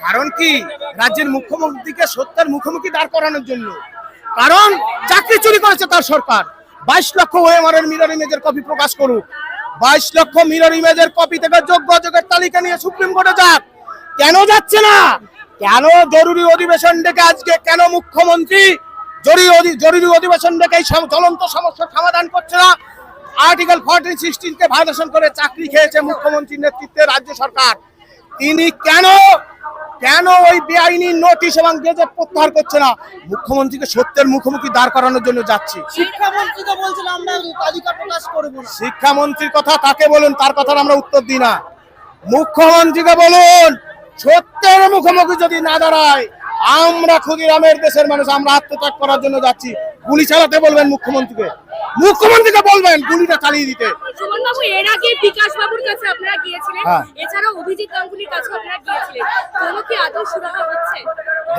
কারণ কি রাজ্যের মুখ্যমন্ত্রীকে সত্যের মুখোমুখি দাঁড় করানোর জন্য। কারণ চাকরি চুরি করেছে তার সরকার। 22 লক্ষ ওএমআর মিরর ইমেজের কপি প্রকাশ করুক। 22 লক্ষ মিরর ইমেজের কপি থেকে যোগ্য অযোগ্যের তালিকা নিয়ে সুপ্রিম কোর্টে যাক। কেন যাচ্ছে না? কেন জরুরি অধিবেশন ডেকে আজকে কেন মুখ্যমন্ত্রী জরুরি অধিবেশন ডেকে এই জ্বলন্ত সমস্যার সমাধান করছে না? আর্টিকেল 14-16 কে ভায়োলেশন করে চাকরি খেয়েছে মুখ্যমন্ত্রীর নেতৃত্বে রাজ্য সরকার। তিনি কেন ওই বেআইনি নোটিশ এবং গেজেট প্রত্যাহার করছে না? মুখ্যমন্ত্রীকে সত্যের মুখোমুখি দাঁড় করানোর জন্য যাচ্ছি। শিক্ষামন্ত্রীকে বলছেন আমরা তালিকা প্রকাশ করব। শিক্ষামন্ত্রীর কথা তাকে বলুন, তার কথার আমরা উত্তর দিই না। মুখ্যমন্ত্রীকে বলুন সত্যের মুখোমুখি যদি না দাঁড়ায়, আমরা ক্ষুদিরামের দেশের মানুষ আমরা আত্মত্যাগ করার জন্য যাচ্ছি। গুলি চালাতে বলবেন মুখ্যমন্ত্রীকে বলবেন গুলিটা চালিয়ে দিতে। সুমন বাবু, এর আগে বিকাশ বাবুর কাছে আপনারা গিয়েছিলেন, এছাড়াও অভিজিৎ গাঙ্গুলির কাছে আপনারা গিয়েছিলেন, কোনো কি আদৌ সুরাহা হচ্ছে?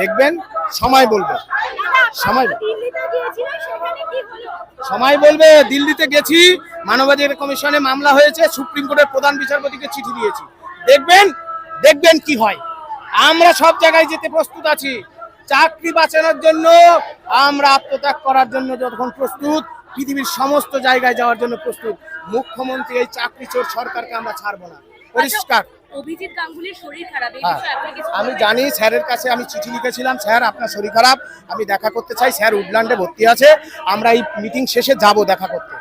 দেখবেন, সময় বলবে। সময় বলবে। দিল্লিতে গেছি, মানবাধিকার কমিশনে মামলা হয়েছে, সুপ্রিম কোর্টের প্রধান বিচারপতিকে চিঠি দিয়েছি। দেখবেন কি হয়। আমরা সব জায়গায় যেতে প্রস্তুত আছি। চাকরি বাঁচানোর জন্য আমরা আত্মত্যাগ করার জন্য যখন প্রস্তুত, পৃথিবীর সমস্ত জায়গায় যাওয়ার জন্য প্রস্তুত। মুখ্যমন্ত্রী এই চাকরি চোর সরকারকে আমরা ছাড়বো না, পরিষ্কার। অভিজিৎ গাঙ্গুলির শরীর খারাপ, আমি জানি, স্যারের কাছে আমি চিঠি লিখেছিলাম, স্যার আপনার শরীর খারাপ, আমি দেখা করতে চাই। স্যার উডল্যান্ডে ভর্তি আছে, আমরা এই মিটিং শেষে যাব দেখা করতে।